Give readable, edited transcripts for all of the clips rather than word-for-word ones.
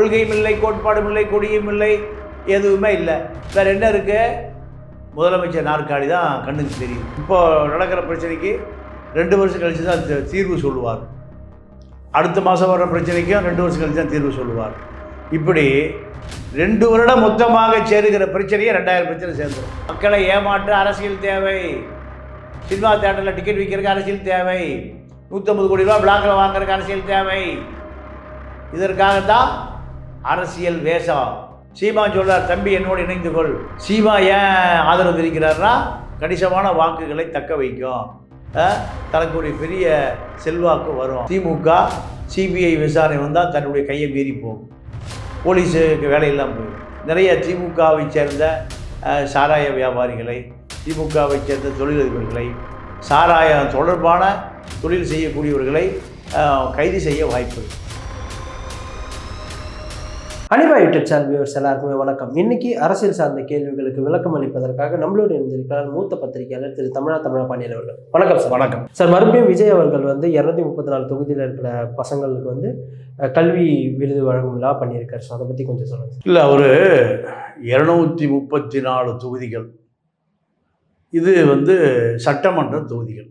கொள்கையும் இல்லை, கோட்பாடும் இல்லை, கொடியும் இல்லை, எதுவுமே இல்லை. வேறு என்ன இருக்குது? முதலமைச்சர் நாற்காலி தான் கண்ணுக்கு தெரியும். இப்போ நடக்கிற பிரச்சனைக்கு 2 வருஷம் கழித்து தான் தீர்வு சொல்லுவார். அடுத்த மாதம் வர பிரச்சனைக்கும் 2 வருஷம் கழித்து தான் தீர்வு சொல்லுவார். இப்படி 2 வருடம் மொத்தமாக சேருகிற பிரச்சனையே 2000 பிரச்சனை சேர்ந்துடும். மக்களை ஏமாற்ற அரசியல் தேவை. சினிமா தேட்டரில் டிக்கெட் விற்கிறதுக்கு அரசியல் தேவை. 150 கோடி ரூபா பிளாக்கில் வாங்குறதுக்கு அரசியல் தேவை. இதற்காகத்தான் அரசியல் வேஷம். சீமா சொல்றார், தம்பி என்னோடு இணைந்து கொள். சீமா ஏன் ஆதரவு தெரிவிக்கிறார்னா, கணிசமான வாக்குகளை தக்க வைக்கும், தனக்கு ஒரு பெரிய செல்வாக்கு வரும். திமுக சிபிஐ விசாரணை வந்தால் தன்னுடைய கையை மீறி போகும், போலீஸுக்கு வேலையெல்லாம் போகும். நிறைய திமுகவை சேர்ந்த சாராய வியாபாரிகளை, திமுகவை சேர்ந்த தொழிலதிபர்களை, சாராயம் தொடர்பான தொழில் செய்யக்கூடியவர்களை கைது செய்ய வாய்ப்பு. அனிபா யூடியூப் சேனல் வியூவர்ஸ் எல்லாருக்குமே வணக்கம். இன்னைக்கு அரசியல் சார்ந்த கேள்விகளுக்கு விளக்கம் அளிப்பதற்காக நம்மளோட இருந்திருக்கிறார் மூத்த பத்திரிகையாளர் திரு தமிழா பாண்டியன் அவர்கள். வணக்கம் சார். வணக்கம் சார். மறுபடியும் விஜய் அவர்கள் 234 தொகுதியில் இருக்கிற பசங்களுக்கு கல்வி விருது வழங்கும் விழா பண்ணியிருக்காரு. ஸோ அதை பற்றி கொஞ்சம் சொல்லுங்கள். இல்லை, ஒரு 234 தொகுதிகள். இது சட்டமன்ற தொகுதிகள்.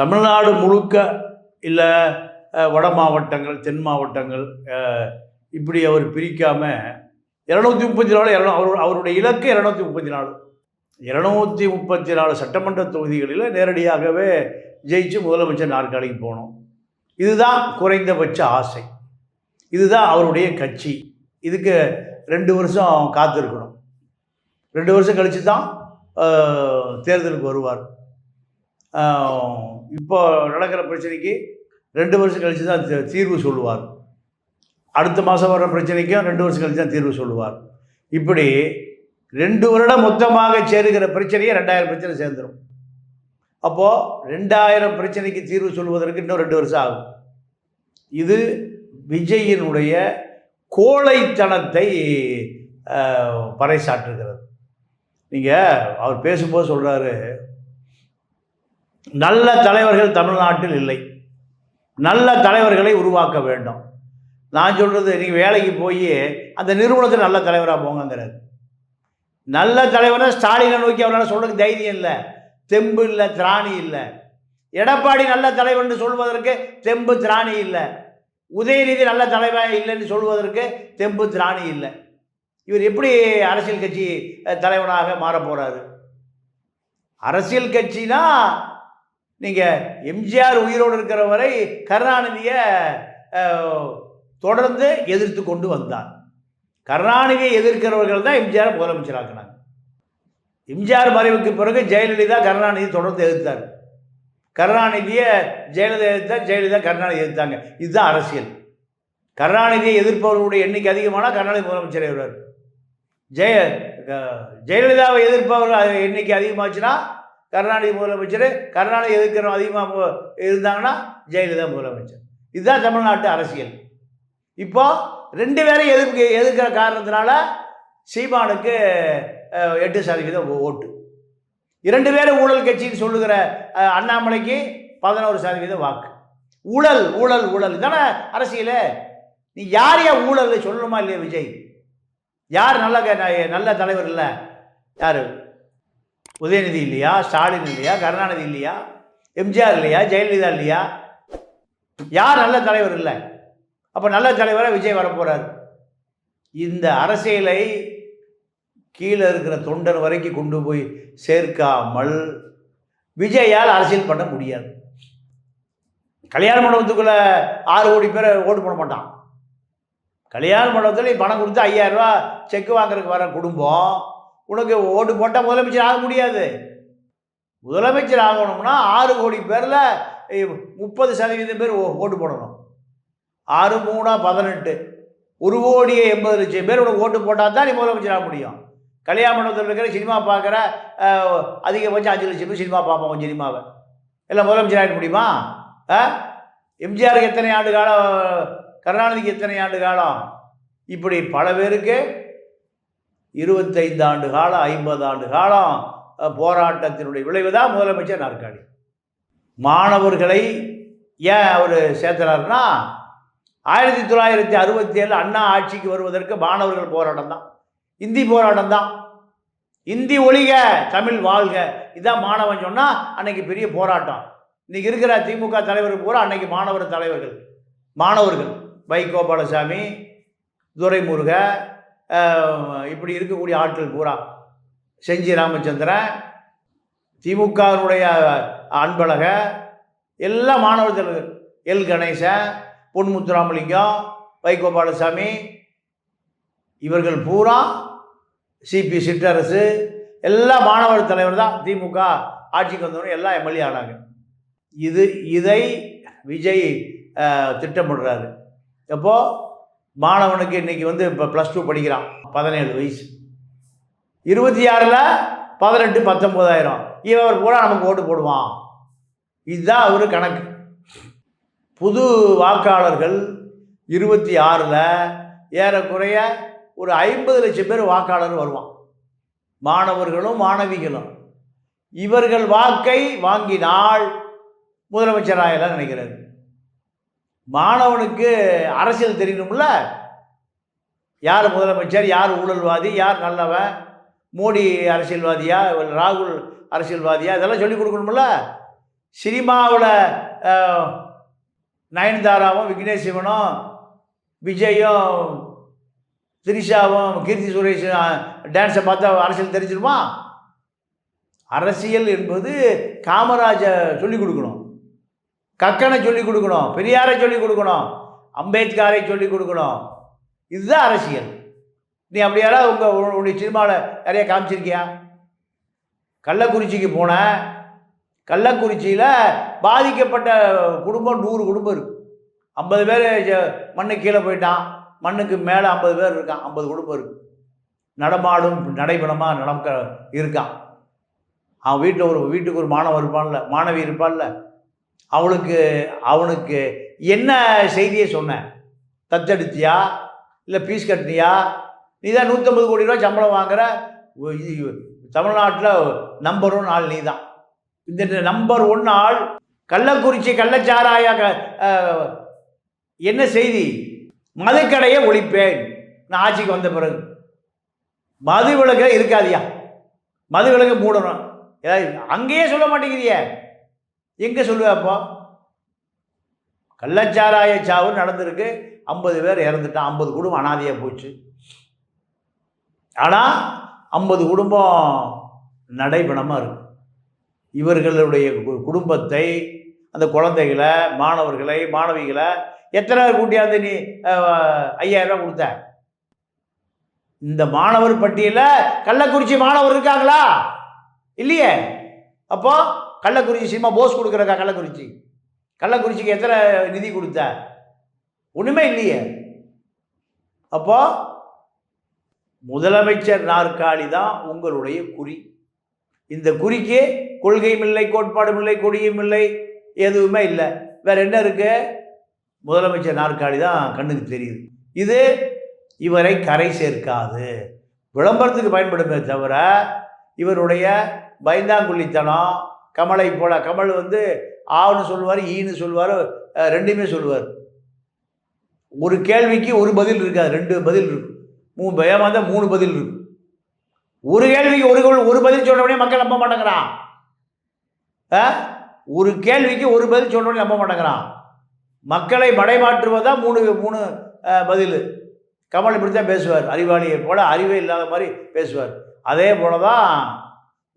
தமிழ்நாடு முழுக்க இல்லை, வட மாவட்டங்கள், தென் மாவட்டங்கள், இப்படி அவர் பிரிக்காமல் 234. அவருடைய இலக்கு 234. 234 சட்டமன்ற தொகுதிகளில் நேரடியாகவே ஜெயிச்சு முதலமைச்சர் நாற்காலிக்கு போகணும். இதுதான் குறைந்தபட்ச ஆசை. இதுதான் அவருடைய கட்சி. இதுக்கு 2 வருஷம் காத்திருக்கணும். 2 வருஷம் கழித்து தான் தேர்தலுக்கு வருவார். இப்போ நடக்கிற பிரச்சனைக்கு 2 வருஷம் கழித்து தான் தீர்வு சொல்லுவார். அடுத்த மாதம் வர பிரச்சனைக்கும் 2 வருஷம் கழித்து தான் தீர்வு சொல்லுவார். இப்படி 2 வருடம் மொத்தமாக சேருகிற பிரச்சனையே 2000 பிரச்சனை சேர்ந்துடும். அப்போது 2000 பிரச்சனைக்கு தீர்வு சொல்வதற்கு இன்னும் 2 வருஷம் ஆகும். இது விஜயினுடைய கோழைத்தனத்தை பறைசாற்றுகிறது. நீங்கள் அவர் பேசும்போது சொல்கிறாரு, நல்ல தலைவர்கள் தமிழ்நாட்டில் இல்லை, நல்ல தலைவர்களை உருவாக்க வேண்டும். நான் சொல்கிறது, நீங்கள் வேலைக்கு போய் அந்த நிறுவனத்தில் நல்ல தலைவராக போங்கிறார். நல்ல தலைவரை ஸ்டாலினை நோக்கி அவரால் சொல்கிறதுக்கு தைரியம் இல்லை, தெம்பு இல்லை, திராணி இல்லை. எடப்பாடி நல்ல தலைவர்னு சொல்வதற்கு தெம்பு திராணி இல்லை. உதயநிதி நல்ல தலைவர் இல்லைன்னு சொல்வதற்கு தெம்பு திராணி இல்லை. இவர் எப்படி அரசியல் கட்சி தலைவனாக மாற போகிறாரு? அரசியல் கட்சினா நீங்கள் எம்ஜிஆர் உயிரோடு இருக்கிற வரை கருணாநிதியை தொடர்ந்து எதிர்த்து கொண்டு வந்தார். கருணாநிதியை எதிர்க்கிறவர்கள் தான் எம்ஜிஆர் முதலமைச்சராக்கினாங்க. எம்ஜிஆர் மறைவுக்கு பிறகு ஜெயலலிதா கருணாநிதி தொடர்ந்து எதிர்த்தார். கருணாநிதியை ஜெயலலிதா எதிர்த்தார், ஜெயலலிதா கருணாநிதி எதிர்த்தாங்க. இதுதான் அரசியல். கருணாநிதியை எதிர்ப்பவர்களுடைய எண்ணிக்கை அதிகமானால் கருணாநிதி முதலமைச்சர் ஆகிறார். ஜெயலலிதாவை எதிர்ப்பவர்கள் எண்ணிக்கை அதிகமாச்சுன்னா கருணாநிதி முதலமைச்சர், கருணாநிதி எதிர்க்கிறவங்க அதிகமாக இருந்தாங்கன்னா ஜெயலலிதா முதலமைச்சர். இதுதான் தமிழ்நாட்டு அரசியல். இப்போ 2 பேரையும் எதிர்க்கிற காரணத்தினால சீமானுக்கு 8% ஓட்டு. 2 பேரும் ஊழல் கட்சின்னு சொல்லுகிற அண்ணாமலைக்கு 11% வாக்கு. ஊழல் ஊழல் ஊழல் தானே அரசியல். நீ யார் ஊழல் சொல்லணுமா இல்லையா? விஜய் யார் நல்ல தலைவர் இல்லை? யார்? உதயநிதி இல்லையா? ஸ்டாலின் இல்லையா? கருணாநிதி இல்லையா? எம்ஜிஆர் இல்லையா? ஜெயலலிதா இல்லையா? யார் நல்ல தலைவர் இல்லை? அப்போ நல்ல தலைவராக விஜய் வரப்போகிறார். இந்த அரசியலை கீழே இருக்கிற தொண்டன் வரைக்கும் கொண்டு போய் சேர்க்காமல் விஜயால் அரசியல் பண்ண முடியாது. கல்யாண மண்டபத்துக்குள்ளே 6 கோடி பேர் ஓட்டு போட மாட்டான். கல்யாண மண்டபத்தில் பணம் கொடுத்து 5000 ரூபா செக்கு வாங்குறதுக்கு வர குடும்பம் உனக்கு ஓட்டு போட்டால் முதலமைச்சர் ஆக முடியாது. முதலமைச்சர் ஆகணும்னா 6 கோடி பேரில் 30% பேர் ஓட்டு போடணும். 6 3 18, 1,80,00,000 பேர் உனக்கு ஓட்டு போட்டால் தான் நீ முதலமைச்சர் ஆக முடியும். கல்யாண மண்டபத்தில் இருக்கிற சினிமா பார்க்குற அதிகபட்சம் 5 லட்சம் பேர் சினிமா பார்ப்போம். சினிமாவை எல்லாம் முதலமைச்சர் ஆகிட முடியுமா? எம்ஜிஆருக்கு எத்தனை ஆண்டு காலம், கருணாநிதிக்கு எத்தனை ஆண்டு காலம், இப்படி பல பேருக்கு 25 ஆண்டு காலம், 50 ஆண்டு காலம் போராட்டத்தினுடைய விளைவு தான் முதலமைச்சர் நாற்காலி. மாணவர்களை ஏன் அவர் சேர்த்துறாருன்னா, 1967 அண்ணா ஆட்சிக்கு வருவதற்கு மாணவர்கள் போராட்டம் தான், இந்தி போராட்டம் தான். இந்தி ஒழிக தமிழ் வாழ்க, இதான் மாணவன் சொன்னால் அன்னைக்கு பெரிய போராட்டம். இன்றைக்கி இருக்கிற திமுக தலைவர் பூரா அன்னைக்கு மாணவர்கள் வைகோ பாலசாமி, துரைமுருக, இப்படி இருக்கக்கூடிய ஆட்கள் பூரா, செஞ்சி ராமச்சந்திரன், திமுகவினுடைய அன்பழக, எல்லா மாணவர் தலைவர்கள், எல் கணேசன், பொன்முத்துராமலிங்கம், வைகோ பாலசாமி, இவர்கள் பூரா சிபி சிற்றரசு, எல்லா மாணவர் தலைவர் தான். திமுக ஆட்சிக்கு வந்தவங்க எல்லாம் எம்எல்ஏ ஆனாங்க. இதை விஜய் திட்டமிடுறாரு. அப்போது மாணவனுக்கு இன்றைக்கி வந்து இப்போ +2 படிக்கிறான், 17 வயசு, 26ல் 18, 19,000, இவர் பூரா நமக்கு ஓட்டு போடுவான். இதுதான் ஒரு கணக்கு. புது வாக்காளர்கள் 26ல் ஏறக்குறைய ஒரு 50 லட்சம் பேர் வாக்காளர் வருவான், மாணவர்களும் மாணவிகளும். இவர்கள் வாக்கை வாங்கினால் முதலமைச்சராகலாம் நினைக்கிறாரு. மாணவனுக்கு அரசியல் தெரியணும்ல, யார் முதலமைச்சர், யார் ஊழல்வாதி, யார் நல்லவன், மோடி அரசியல்வாதியா, ராகுல் அரசியல்வாதியா, இதெல்லாம் சொல்லிக் கொடுக்கணும்ல. சினிமாவில் நயன்தாராவும் விக்னேஷ் சிவனும் விஜயும் திரிஷாவும் கீர்த்தி சுரேஷும் டான்ஸை பார்த்தா அரசியல் தெரிஞ்சிருமா? அரசியல் என்பது காமராஜை சொல்லிக் கொடுக்கணும், கக்கனை சொல்லிக் கொடுக்கணும், பெரியாரை சொல்லிக் கொடுக்கணும், அம்பேத்கரை சொல்லிக் கொடுக்கணும். இதுதான் அரசியல். நீ அப்படியாரா உங்களுடைய சினிமாவில் நிறைய காமிச்சிருக்கியா? கள்ளக்குறிச்சிக்கு போன, கள்ளக்குறிச்சியில் பாதிக்கப்பட்ட குடும்பம் 100 குடும்பம் இருக்குது. 50 பேர் மண்ணுக்கு கீழே போயிட்டான், மண்ணுக்கு மேலே 50 பேர் இருக்கான், 50 குடும்பம் இருக்குது. நடமாடும் நடைபெணமாக இருக்கான். அவன் வீட்டுக்கு ஒரு மாணவன் இருப்பான்ல, மாணவி இருப்பான்ல, அவனுக்கு என்ன செய்தியை சொன்ன? தத்தெடுத்தியா இல்லை ஃபீஸ் கட்டினியா? நீ தான் 150 கோடி ரூபா சம்பளம் வாங்குற, தமிழ்நாட்டில் நம்பர் 1 ஆள் நீ தான். இந்த நம்பர் 1 ஆள் கள்ளக்குறிச்சி கள்ளச்சாராய என்ன செய்தி? மதுக்கடையை ஒழிப்பேன் நான் ஆட்சிக்கு வந்த பிறகு. மது விலக்கு இருக்காதியா, மது விலக்கு மூடணும். ஏதாவது அங்கேயே சொல்ல மாட்டேங்கிறிய, எங்கே சொல்லுவேன்? அப்போ கள்ளச்சாராய சாவு நடந்திருக்கு, 50 பேர் இறந்துட்டான், 50 குடும்பம் அனாதையாக போச்சு. ஆனால் 50 குடும்பம் நடைபெணமாக இருக்கு. இவர்களுடைய குடும்பத்தை, அந்த குழந்தைகளை, மாணவர்களை, மாணவிகளை எத்தனை பேர் கூட்டியாந்து நீ 5000 ரூபா கொடுத்த? இந்த மாணவர் பட்டியலில் கள்ளக்குறிச்சி மாணவர் இருக்காங்களா? இல்லையே. அப்போ கள்ளக்குறிச்சி சினிமா போஸ் கொடுக்குறக்கா? கள்ளக்குறிச்சிக்கு எத்தனை நிதி கொடுத்த? ஒன்றுமே இல்லையே. அப்போ முதலமைச்சர் நாற்காலி தான் உங்களுடைய குறி. இந்த குறிக்கு கொள்கையும் இல்லை, கோட்பாடும் இல்லை, கொடியும் இல்லை, எதுவுமே இல்லை. வேற என்ன இருக்கு? முதலமைச்சர் நாற்காலி தான் கண்ணுக்கு தெரியுது. இது இவரை கரை சேர்க்காது, விளம்பரத்துக்கு பயன்படுமே தவிர இவருடைய பயந்தாங்குள்ளித்தனம். கமலை போல, கமல் வந்து ஆன்னு சொல்லுவார், ஈன்னு சொல்லுவார், ரெண்டுமே சொல்லுவார். ஒரு கேள்விக்கு ஒரு பதில் இருக்காது, 2 பதில் இருக்கு. 3 பயமாக இருந்தால் 3 பதில் இருக்கு. ஒரு கேள்விக்கு ஒரு பதில் சொல்ற உடனே மக்கள் நம்ப மாட்டேங்கிறான். ஒரு கேள்விக்கு ஒரு பதில் சொல்ற உடனே நம்ப மாட்டேங்கிறான். மக்களை மடைமாற்றுவதா 3 பதில். கமல் இப்படி தான் பேசுவார், அறிவாளியை போல, அறிவே இல்லாத மாதிரி பேசுவார். அதே போல தான்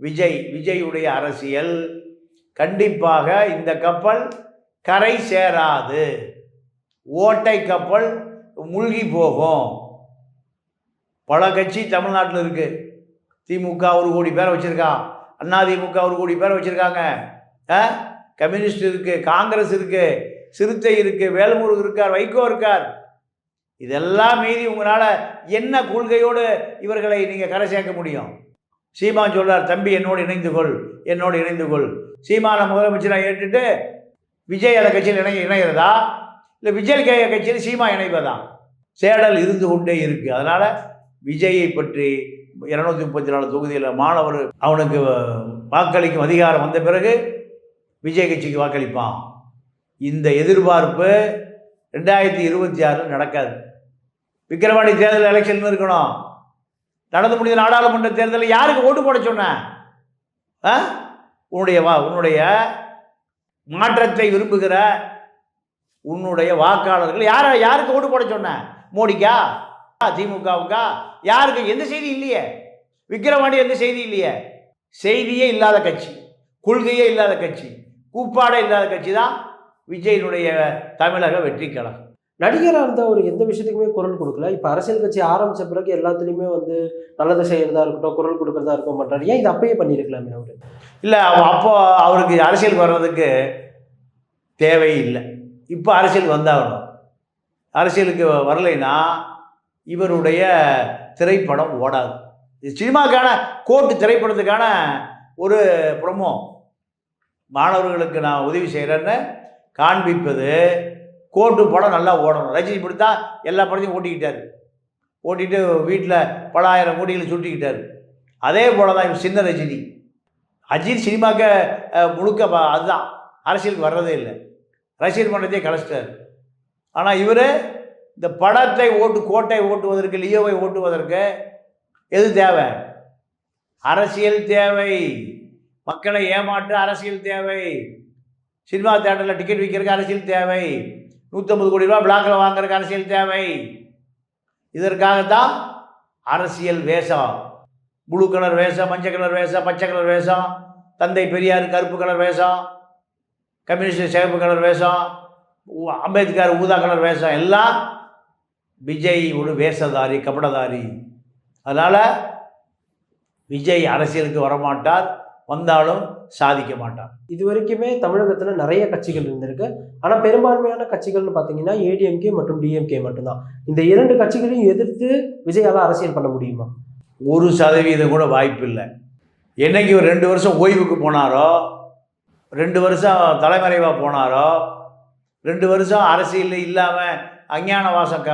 விஜயுடைய அரசியல். கண்டிப்பாக இந்த கப்பல் கரை சேராது, ஓட்டை கப்பல் மூழ்கி போகும். பல கட்சி தமிழ்நாட்டில் இருக்குது. திமுக 1 கோடி பேரை வச்சுருக்கான், அதிமுக 1 கோடி பேரை வச்சுருக்காங்க, கம்யூனிஸ்ட் இருக்குது, காங்கிரஸ் இருக்குது, சிறுத்தை இருக்குது, வேல்முருகன் இருக்கார், வைகோ இருக்கார். இதெல்லாம் மீறி உங்களால் என்ன கொள்கையோடு இவர்களை நீங்கள் கரை சேர்க்க முடியும்? சீமான் சொல்றார், தம்பி என்னோடு இணைந்து கொள். சீமானை முதலமைச்சராக ஏற்றுட்டு விஜய் அந்த கட்சியில் இணைகிறதா, இல்லை விஜய் கட்சியில் சீமா இணைவதா? சேடல் இருந்து கொண்டே இருக்குது. அதனால் விஜயை பற்றி 234 தொகுதியில் மாணவர் அவனுக்கு வாக்களிக்கும் அதிகாரம் வந்த பிறகு விஜய் கட்சிக்கு வாக்களிப்பான். இந்த எதிர்பார்ப்பு 2026 நடக்காது. விக்கிரவாண்டி தேர்தல் எலெக்ஷன் இருக்கணும். நடந்து முடிந்த நாடாளுமன்ற தேர்தலில் யாருக்கு ஓட்டு போட சொன்ன? உன்னுடைய மாற்றத்தை விரும்புகிற உன்னுடைய வாக்காளர்கள் யாருக்கு ஓட்டு போட சொன்ன? மோடிக்கா? திமுகவுக்கா? யாருக்கு? எந்த செய்தி இல்லையே. விக்கிரவாண்டி எந்த செய்தி இல்லையே. செய்தியே இல்லாத கட்சி, கொள்கையே இல்லாத கட்சி, கூப்பாடே இல்லாத கட்சி தான் விஜயனுடைய தமிழக வெற்றி கழகம். நடிகராக இருந்தால் அவர் எந்த விஷயத்துக்குமே குரல் கொடுக்கல. இப்போ அரசியல் கட்சி ஆரம்பித்த பிறகு எல்லாத்துலேயுமே நல்லதை செய்கிறதா இருக்கட்டும், குரல் கொடுக்குறதா இருக்க மாட்டார். ஏன் இது அப்பயே பண்ணியிருக்கலாமே அவர்? இல்லை, அப்போ அவருக்கு அரசியல் வர்றதுக்கு தேவை இல்லை. இப்போ அரசியல் வந்தாகணும். அரசியலுக்கு வரலைன்னா இவருடைய திரைப்படம் ஓடாது. சினிமாக்கான கோட்டு திரைப்படத்துக்கான ஒரு ப்ரொமோ. மாணவர்களுக்கு நான் உதவி செய்கிறேன்னு காண்பிப்பது. கோட்டு படம் நல்லா ஓடணும். ரஜினி பிடித்தா எல்லா படத்தையும் ஓட்டிக்கிட்டு வீட்டில் பல ஆயிரம் கோடிகளை சுட்டிக்கிட்டார். அதே போல தான் இவர் சின்ன ரஜினி. அஜித் சினிமாக்க முழுக்க அதுதான், அரசியலுக்கு வர்றதே இல்லை. ரசிகர் மன்றத்தையே கலைச்சிட்டார். ஆனால் இவர் இந்த படத்தை கோட்டை ஓட்டுவதற்கு, லியோவை ஓட்டுவதற்கு எது தேவை? அரசியல் தேவை. மக்களை ஏமாற்ற அரசியல் தேவை. சினிமா தேட்டரில் டிக்கெட் விற்கிறதுக்கு அரசியல் தேவை. 150 கோடி ரூபா பிளாக்கில் வாங்குறதுக்கு அரசியல் தேவை. இதற்காகத்தான் அரசியல் வேஷம். ப்ளூ கலர் வேஷம், மஞ்சள் கலர் வேஷம், பச்சை கலர் வேஷம், தந்தை பெரியார் கருப்பு கலர் வேஷம், கம்யூனிஸ்ட் சிவப்பு கலர் வேஷம், அம்பேத்கர் ஊதா கலர் வேஷம், எல்லாம் விஜய் ஒரு வேஷதாரி, கபடதாரி. அதனால் விஜய் அரசியலுக்கு வரமாட்டார், வந்தாலும் சாதிக்க மாட்டார். இது வரைக்குமே தமிழகத்தில் நிறைய கட்சிகள் இருந்திருக்கு. ஆனால் பெரும்பான்மையான கட்சிகள்னு பார்த்தீங்கன்னா ஏடிஎம்கே மற்றும் டிஎம்கே மட்டும்தான். இந்த 2 கட்சிகளையும் எதிர்த்து விஜயால் அரசியல் பண்ண முடியுமா? 1% கூட வாய்ப்பு இல்லை. என்னைக்கு ஒரு 2 வருஷம் ஓய்வுக்கு போனாரோ, 2 வருஷம் தலைமறைவாக போனாரோ, 2 வருஷம் அரசியல் இல்லாமல் அஞ்ஞான வாசம்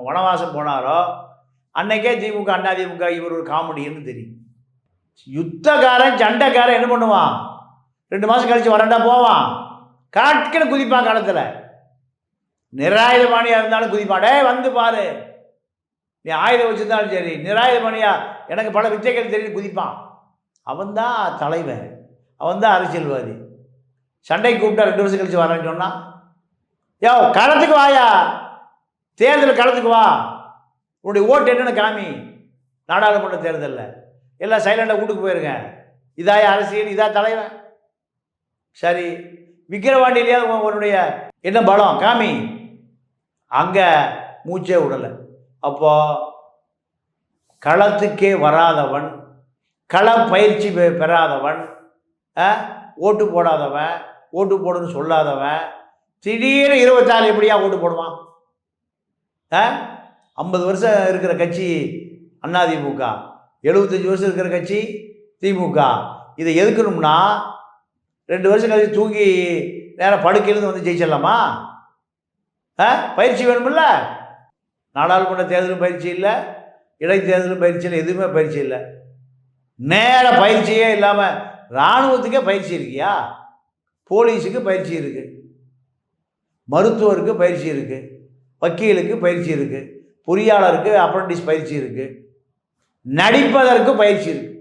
வனவாசம் போனாரோ, அன்னைக்கே திமுக அதிமுக இவர் ஒரு காமெடின்னு தெரியும். யுத்தக்காரன் சண்டைக்காரன் என்ன பண்ணுவான்? 2 மாதம் கழித்து வரண்டா போவான், காட்டுக்குன்னு குதிப்பான். காலத்தில் நிராயுதபாணியாக இருந்தாலும் குதிப்பான். டே வந்து பாரு, நீ ஆயுதம் வச்சுருந்தாலும் சரி, நிராயுதபாணியா எனக்கு பல வித்தைகள் தெரியும் குதிப்பான். அவன்தான் தலைவன், அவன்தான் அரசியல்வாதி. சண்டைக்கு கூப்பிட்டா 2 வருஷம் கழித்து வரேன்னு சொன்னான். களத்துக்கு வாயா, தேர்தல் களத்துக்கு வா, உன்னுடைய ஓட்டு என்னென்னு காமி. நாடாளுமன்ற தேர்தலில் எல்லாம் சைலண்டாக வீட்டுக்கு போயிருங்க. இதாய அரசியல், இதா தலைவன். சரி, விக்கிரவாண்டியிலேயே உன்னுடைய என்ன பலம் காமி. அங்கே மூச்சே விடலை. அப்போ களத்துக்கே வராதவன், கள பயிற்சி பெறாதவன், ஓட்டு போடாதவன், ஓட்டு போடுன்னு சொல்லாதவன் திடீர்னு 26 எப்படியா ஓட்டு போடுவான்? 50 வருஷம் இருக்கிற கட்சி அதிமுக, 75 வருஷம் இருக்கிற கட்சி திமுக. இதை எதுக்கணும்னா 2 வருஷம் கழிச்சு தூங்கி நேரம் படுக்கையிலேருந்து வந்து ஜெயிச்சிடலாமா? பயிற்சி வேணுமில்ல. நாடாளுமன்ற தேர்தலும் பயிற்சி இல்லை, இடைத்தேர்தலும் பயிற்சி இல்லை, எதுவுமே பயிற்சி இல்லை. நேர பயிற்சியே இல்லாமல் இராணுவத்துக்கே பயிற்சி இருக்கியா? போலீஸுக்கு பயிற்சி இருக்குது, மருத்துவருக்கு பயிற்சி இருக்குது, வக்கீலுக்கு பயிற்சி இருக்குது, பொறியாளருக்கு அப்ரண்டிஸ் பயிற்சி இருக்குது, நடிப்பதற்கு பயிற்சி இருக்குது.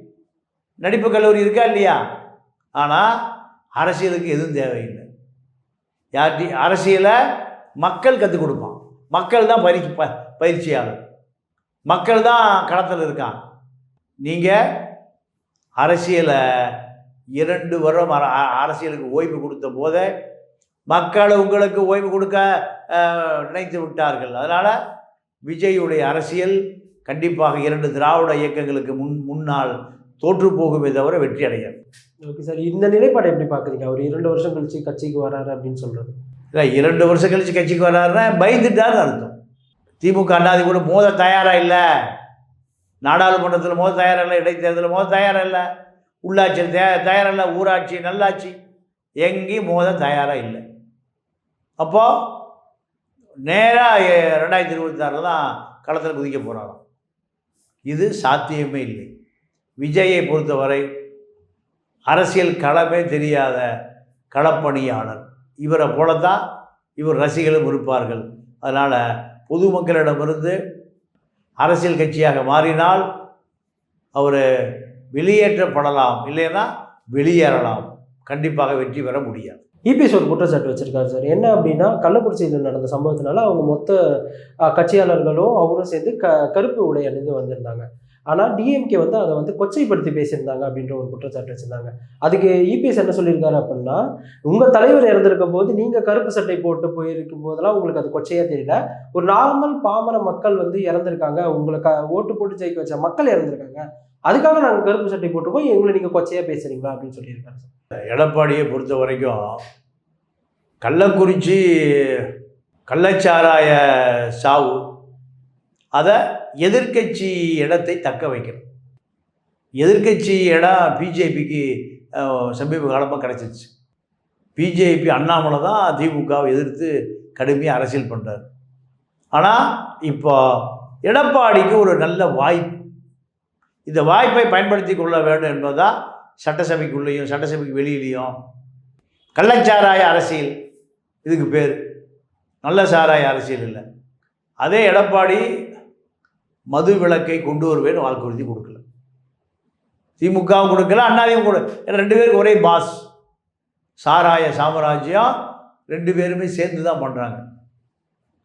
நடிப்பு கல்லூரி இருக்கா இல்லையா? ஆனால் அரசியலுக்கு எதுவும் தேவையில்லை. அரசியலை மக்கள் கற்றுக் கொடுப்பான். மக்கள் தான் பயிற்சியாளர், மக்கள் தான் களத்தில் இருக்காங்க. நீங்கள் அரசியலை 2 வருடம் அரசியலுக்கு ஓய்வு கொடுத்த போதே மக்கள் உங்களுக்கு ஓய்வு கொடுக்க நினைத்து விட்டார்கள். அதனால் விஜயுடைய அரசியல் கண்டிப்பாக 2 திராவிட இயக்கங்களுக்கு முன்னால் தோற்று போகுமே தவிர வெற்றி அடையாது. ஓகே சார், இந்த நிலைப்பாடை எப்படி பார்க்குறீங்க? அவர் 2 வருஷம் கழிச்சு கட்சிக்கு வராரு அப்படின்னு சொல்கிறது. இல்லை, 2 வருஷம் கழிச்சு கட்சிக்கு வராருன்னா பயந்துட்டார்னு அர்த்தம். திமுக கூட மோத தயாராக இல்லை, நாடாளுமன்றத்தில் மோத தயாராக இல்லை, இடைத்தேர்தலில் மோத தயாராக இல்லை, உள்ளாட்சியில் தயாராக இல்லை, ஊராட்சி நல்லாட்சி எங்கேயும் மோத தயாராக இல்லை. அப்போது நேராக 2026 தான் களத்தில் குதிக்க போகிறாராம். இது சாத்தியமே இல்லை. விஜயை பொறுத்தவரை அரசியல் களமே தெரியாத களப்பணியாளர். இவரை போலத்தான் இவர் ரசிகர்களும் இருப்பார்கள். அதனால் பொதுமக்களிடமிருந்து அரசியல் கட்சியாக மாறினால் அவர் வெளியேற்றப்படலாம், இல்லைன்னா வெளியேறலாம், கண்டிப்பாக வெற்றி பெற முடியாது. இபிஎஸ் ஒரு குற்றச்சாட்டு வச்சிருக்காரு சார். என்ன அப்படின்னா, கள்ளக்குறிச்சியில் நடந்த சம்பவத்தினால அவங்க மொத்த கட்சியாளர்களும் அவங்களும் சேர்ந்து கருப்பு உடை அணிந்து வந்திருந்தாங்க. ஆனால் டிஎம்கே வந்து அதை வந்து கொச்சைப்படுத்தி பேசியிருந்தாங்க அப்படின்ற ஒரு குற்றச்சாட்டு வச்சிருந்தாங்க. அதுக்கு இபிஎஸ் என்ன சொல்லியிருக்காரு அப்படின்னா, உங்கள் தலைவர் இறந்திருக்கும் போது நீங்கள் கருப்பு சட்டை போட்டு போயிருக்கும் போதெல்லாம் உங்களுக்கு அது கொச்சையாக தெரியல. ஒரு நார்மல் பாமர மக்கள் வந்து இறந்துருக்காங்க, உங்களுக்கு ஓட்டு போட்டு ஜெயிக்க வச்ச மக்கள் இறந்துருக்காங்க, அதுக்காக நாங்கள் கருப்பு சட்டை போட்டுப்போம், எங்களை நீங்கள் கொச்சையாக பேசுறீங்களா அப்படின்னு சொல்லியிருக்காரு சார். எடப்பாடியை பொறுத்த வரைக்கும் கள்ளக்குறிச்சி கள்ளச்சாராய சாவு அதை எதிர்கட்சி இடத்தை தக்க வைக்கணும். எதிர்கட்சி இடம் பிஜேபிக்கு சமீப காலமாக கிடச்சிருச்சு. பிஜேபி அண்ணாமலை தான் திமுகவை எதிர்த்து கடுமையாக அரசியல் பண்ணுறாரு. ஆனால் இப்போ எடப்பாடிக்கு ஒரு நல்ல வாய்ப்பு, இந்த வாய்ப்பை பயன்படுத்தி கொள்ள வேண்டும் என்பதுதான் சட்டசபைக்குள்ளேயும் சட்டசபைக்கு வெளியிலையும் கள்ளச்சாராய அரசியல் இதுக்கு பேர், நல்ல சாராய அரசியல் இல்லை. அதே எடப்பாடி மது விலக்கை கொண்டு வருவேன்னு வாக்குறுதி கொடுக்கல, திமுகவும் கொடுக்கல, அண்ணாவையும் கொடுக்கல. 2 பேருக்கு ஒரே பாஸ், சாராய சாம்ராஜ்யம் 2 பேருமே சேர்ந்து தான் பண்ணுறாங்க.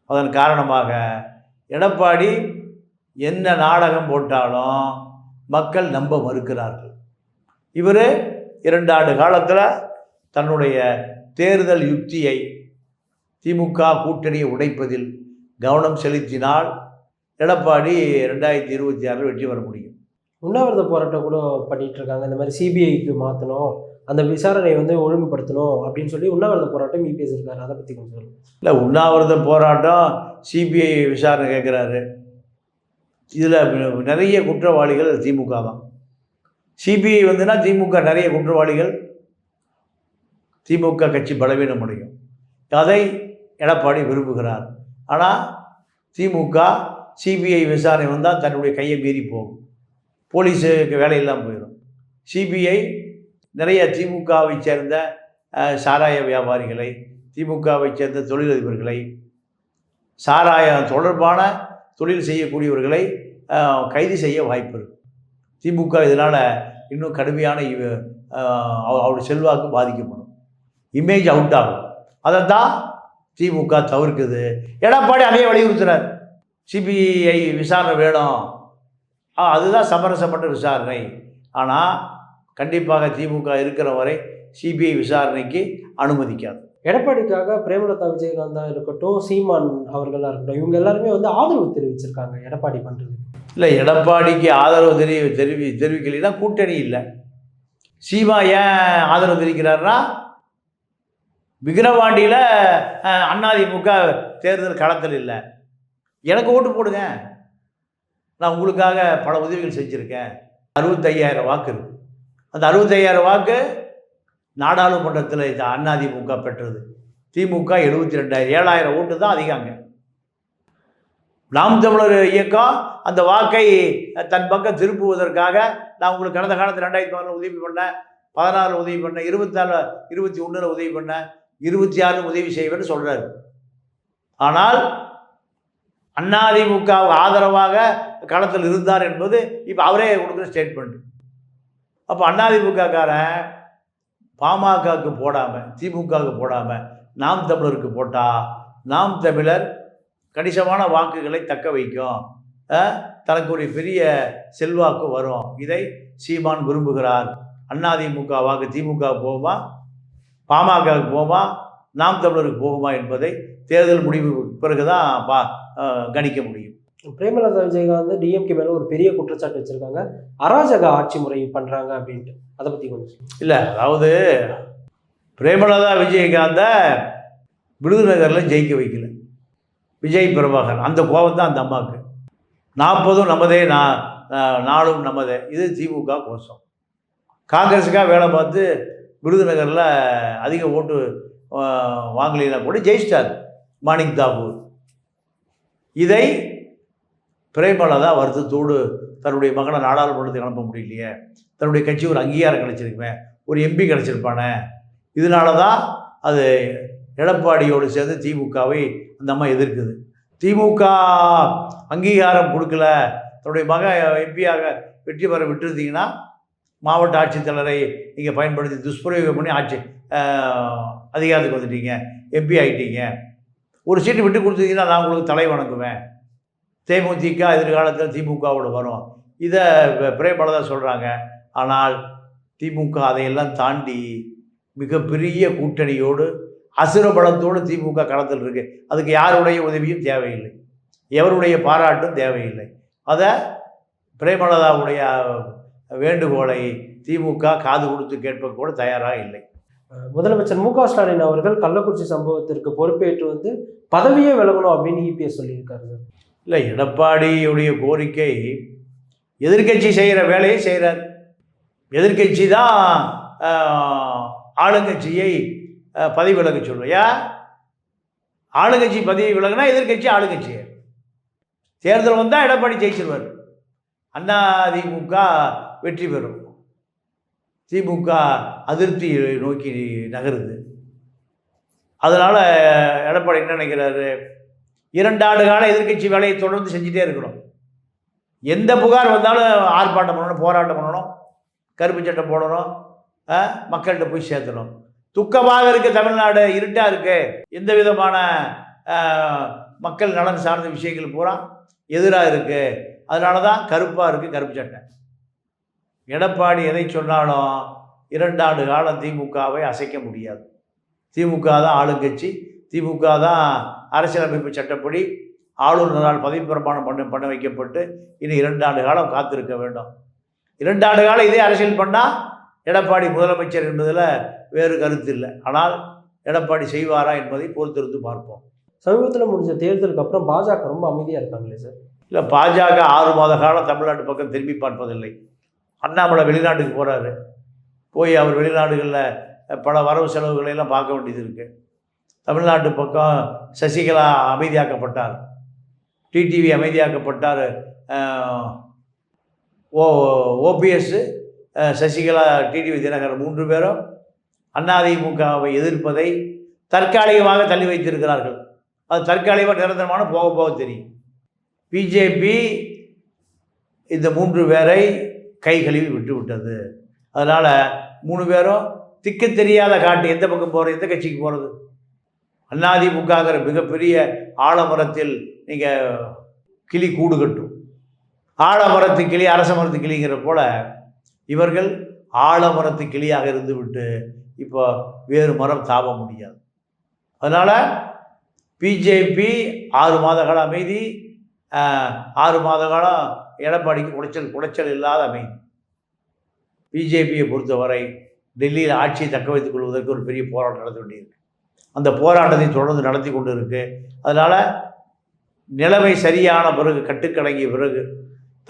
அதன் காரணமாக எடப்பாடி என்ன நாடகம் போட்டாலும் மக்கள் நம்ப மறுக்கிறார்கள். இவர் 2 ஆண்டு காலத்தில் தன்னுடைய தேர்தல் யுக்தியை திமுக கூட்டணியை உடைப்பதில் கவனம் செலுத்தினால் எடப்பாடி 2026 வெற்றி பெற முடியும். உண்ணாவிரத போராட்டம் கூட பண்ணிட்டு இருக்காங்க. இந்த மாதிரி சிபிஐக்கு மாற்றணும், அந்த விசாரணையை வந்து ஒழுங்குபடுத்தணும் அப்படின்னு சொல்லி உண்ணாவிரத போராட்டம் இபிஎஸ் இருக்காரு. அதை பற்றி கொஞ்சம் சொல்லுங்கள். இல்லை, உண்ணாவிரத போராட்டம் சிபிஐ விசாரணை கேட்குறாரு. இதில் நிறைய குற்றவாளிகள் திமுக தான். சிபிஐ வந்துன்னா திமுக நிறைய குற்றவாளிகள், திமுக கட்சி பலவீனம் அடையும். அதை எடப்பாடி விரும்புகிறார். ஆனால் திமுக சிபிஐ விசாரணை வந்தால் தன்னுடைய கையை மீறி போகும், போலீஸுக்கு வேலையெல்லாம் போயிடும். சிபிஐ நிறைய திமுகவை சேர்ந்த சாராய வியாபாரிகளை, திமுகவை சேர்ந்த தொழிலதிபர்களை, சாராயம் தொடர்பான தொழில் செய்யக்கூடியவர்களை கைது செய்ய வாய்ப்பு இருக்குது. திமுக இதனால் இன்னும் கடுமையான அவருடைய செல்வாக்கு பாதிக்கப்படும், இமேஜ் அவுட் ஆகும். அதை தான் திமுக தவிர்க்குது. எடப்பாடி அதையே வலியுறுத்துறார், சிபிஐ விசாரணை வேணும், அதுதான் சமரசப்பட்ட விசாரணை. ஆனால் கண்டிப்பாக திமுக இருக்கிற வரை சிபிஐ விசாரணைக்கு அனுமதிக்காது. எடப்பாடிக்காக பிரேமலதா விஜயகாந்தா இருக்கட்டும், சீமான் அவர்களாக இருக்கட்டும், இவங்க எல்லாருமே வந்து ஆதரவு தெரிவிச்சிருக்காங்க எடப்பாடி பண்ணுறது. இல்லை, எடப்பாடிக்கு ஆதரவு தெரிவிக்கலைன்னா கூட்டணி இல்லை. சீமா ஏன் ஆதரவு தெரிவிக்கிறாருன்னா, விக்கிரவாண்டியில் அதிமுக தேர்தல் களத்தில் இல்லை, எனக்கு ஓட்டு போடுங்க, நான் உங்களுக்காக பல உதவிகள் செஞ்சுருக்கேன். 65,000 வாக்கு இருக்குது. அந்த 65,000 வாக்கு நாடாளுமன்றத்தில் இந்த அதிமுக பெற்றது. திமுக 72,000, 7,000 ஓட்டு தான் அதிகங்க. நாம் தமிழர் இயக்கம் அந்த வாக்கை தன் பக்கம் திருப்புவதற்காக நான் உங்களுக்கு கடந்த காலத்தில் 2014 உதவி பண்ணேன், 16 உதவி பண்ணேன், 24, 21 உதவி பண்ணேன், 26 உதவி செய்வேன்னு சொல்கிறாரு. ஆனால் அதிமுக ஆதரவாக களத்தில் இருந்தார் என்பது இப்போ அவரே கொடுக்குற ஸ்டேட்மெண்ட். அப்போ அதிமுகக்காரன் பாமகவுக்கு போடாமல், திமுகவுக்கு போடாமல் நாம் தமிழருக்கு போட்டால் நாம் தமிழர் கணிசமான வாக்குகளை தக்க வைக்கும், தனக்கு ஒரு பெரிய செல்வாக்கு வரும். இதை சீமான் விரும்புகிறார். அதிமுக வாக்கு திமுக போகுமா, பாமகவுக்கு போகுமா, நாம் தமிழருக்கு போகுமா என்பதை தேர்தல் முடிவு பிறகு தான் கணிக்க முடியும். பிரேமலதா விஜயகாந்த் டிஎம்கே மேலே ஒரு பெரிய குற்றச்சாட்டு வச்சுருக்காங்க, அராஜக ஆட்சி முறை பண்ணுறாங்க அப்படின்ட்டு. அதை பற்றி கொஞ்சம் இல்லை, அதாவது பிரேமலதா விஜயகாந்த விருதுநகரில் ஜெயிக்க வைக்கல விஜய் பிரபாகர், அந்த கோபம் தான் அந்த அம்மாவுக்கு. 40 நமதே, நாளும் நமதே, இது திமுக கோஷம். காங்கிரஸுக்காக வேலை பார்த்து விருதுநகரில் அதிக ஓட்டு வாங்கலினா கூட ஜெயிச்சிட்டார் மாணிக் தாக்கூர். இதை பிரேமலதா வருத்தத்தோடு தன்னுடைய மகனை நாடாளுமன்றத்துக்கு அனுப்ப முடியலையே, தன்னுடைய கட்சி ஒரு அங்கீகாரம் கிடச்சிருக்குமே, ஒரு எம்பி கிடச்சிருப்பானே, இதனால தான் அது எடப்பாடியோடு சேர்ந்து திமுகவை அந்த அம்மா எதிர்க்குது. திமுக அங்கீகாரம் கொடுக்கல, தன்னுடைய மகன் எம்பியாக வெற்றி பெற விட்டுருந்தீங்கன்னா மாவட்ட ஆட்சித்தலைவரை நீங்கள் பயன்படுத்தி துஷ்பிரயோகம் பண்ணி அதிகாரத்துக்கு வந்துட்டீங்க, எம்பி ஆகிட்டீங்க, ஒரு சீட்டு விட்டு கொடுத்தீங்கன்னா நான் உங்களுக்கு தலை வணங்குவேன், தேமுதிக எதிர்காலத்தில் திமுகவோட வரும், இதை பிரேமலதா சொல்கிறாங்க. ஆனால் திமுக அதையெல்லாம் தாண்டி மிகப்பெரிய கூட்டணியோடு அசுர பலத்தோடு திமுக களத்தில் இருக்கு. அதுக்கு யாருடைய உதவியும் தேவையில்லை, எவருடைய பாராட்டும் தேவையில்லை. அதை பிரேமலதாவுடைய வேண்டுகோளை திமுக காது கொடுத்து கேட்ப கூட தயாராக இல்லை. முதலமைச்சர் மு க ஸ்டாலின் அவர்கள் கள்ளக்குறிச்சி சம்பவத்திற்கு பொறுப்பேற்று வந்து பதவியே விலகணும் அப்படின்னு இபிஎஸ் சொல்லியிருக்காரு. இல்லை, எடப்பாடியுடைய கோரிக்கை எதிர்கட்சி செய்கிற வேலையை செய்கிறார். எதிர்கட்சி தான் ஆளுங்கட்சியை பதவி விலக சொல்லுவையா? ஆளுங்கட்சி பதவி விலகுனா எதிர்கட்சி ஆளுங்கட்சி. தேர்தல் வந்தால் எடப்பாடி ஜெயிச்சிருவார், அதிமுக வெற்றி பெறும், திமுக அதிருப்தி நோக்கி நகருது. அதனால் எடப்பாடி என்ன நினைக்கிறாரு, 2 ஆண்டு கால எதிர்கட்சி வேலையை தொடர்ந்து செஞ்சுட்டே இருக்கணும். எந்த புகார் வந்தாலும் ஆர்ப்பாட்டம் பண்ணணும், போராட்டம் பண்ணணும், கருப்பு சட்டை போடணும், மக்கள்கிட்ட போய் சேர்த்தணும். துக்கமாக இருக்குது, தமிழ்நாடு இருட்டாக இருக்குது, எந்த விதமான மக்கள் நலன் சார்ந்த விஷயங்கள் பூரா எதிராக இருக்குது. அதனால தான் கருப்பாக இருக்குது கருப்பு சட்டை. எடப்பாடி எதை சொன்னாலும் 2 ஆண்டு காலம் திமுகவை அசைக்க முடியாது. திமுக தான் ஆளுங்கட்சி, திமுக தான் அரசியலமைப்பு சட்டப்படி ஆளுநரால் பதவி பிரமாணம் பண்ண வைக்கப்பட்டு இனி 2 ஆண்டு காலம் காத்திருக்க வேண்டும். 2 ஆண்டு காலம் இதே அரசியல் பண்ணால் எடப்பாடி முதலமைச்சர் என்பதில் வேறு கருத்து இல்லை. ஆனால் எடப்பாடி செய்வாரா என்பதை பொறுத்திருந்து பார்ப்போம். சமீபத்தில் முடிஞ்ச தேர்தலுக்கு அப்புறம் பாஜக ரொம்ப அமைதியாக இருக்காங்களே சார்? இல்லை, பாஜக 6 மாத காலம் தமிழ்நாட்டு பக்கம் திரும்பி பார்ப்பதில்லை. அண்ணாமலை வெளிநாட்டுக்கு போகிறாரு, போய் அவர் வெளிநாடுகளில் பல வரவு செலவுகளையெல்லாம் பார்க்க வேண்டியது இருக்குது. தமிழ்நாட்டு பக்கம் சசிகலா அமைதியாக்கப்பட்டார், டிடிவி அமைதியாக்கப்பட்டார், ஓபிஎஸ், சசிகலா, டிடிவி தினகரன் 3 பேரும் அதிமுகவை எதிர்ப்பதை தற்காலிகமாக தள்ளி வைத்திருக்கிறார்கள். அது தற்காலிகமாக நிரந்தரமான போக போக தெரியும். பிஜேபி இந்த 3 பேரை கை கழுவி விட்டு விட்டது. அதனால் 3 பேரும் திக்கு தெரியாத காட்டு எந்த பக்கம் போகிறது, எந்த கட்சிக்கு போகிறது. அதிமுகங்கிற மிகப்பெரிய ஆலமரத்தில் நீங்கள் கிளி கூடு கட்டும், ஆலமரத்து கிளி அரச மரத்து கிளிங்கிற போல் இவர்கள் ஆலமரத்து கிளியாக இருந்து விட்டு இப்போ வேறு மரம் தாவ முடியாது. அதனால் பிஜேபி 6 மாத கால அமைதி, 6 மாத காலம் எடப்பாடிக்கு குடைச்சல் இல்லாத அமைதி. பிஜேபியை பொறுத்தவரை டெல்லியில் ஆட்சியை தக்க வைத்துக் கொள்வதற்கு ஒரு பெரிய போராட்டம் நடத்த வேண்டியிருக்கு. அந்த போராட்டத்தை தொடர்ந்து நடத்தி கொண்டு இருக்கு. அதனால் நிலைமை சரியான பிறகு, கட்டுக்கடங்கிய பிறகு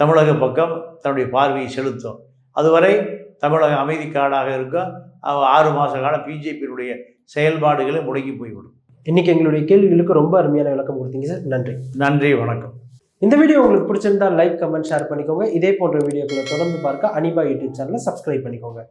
தமிழக பக்கம் தன்னுடைய பார்வையை செலுத்தும். அதுவரை தமிழக அமைதிக்காடாக இருக்கும். 6 மாத காலம் பிஜேபியினுடைய செயல்பாடுகளை முடங்கி போய்விடும். இன்றைக்கி எங்களுடைய கேள்விகளுக்கு ரொம்ப அருமையான விளக்கம் கொடுத்தீங்க சார். நன்றி. நன்றி, வணக்கம். இந்த வீடியோ உங்களுக்கு பிடிச்சிருந்தா லைக், கமெண்ட், ஷேர் பண்ணிக்கோங்க. இதே போன்ற வீடியோக்களை தொடர்ந்து பார்க்க அனிபா யூடியூப் சேனலை சப்ஸ்கிரைப் பண்ணிக்கோங்க.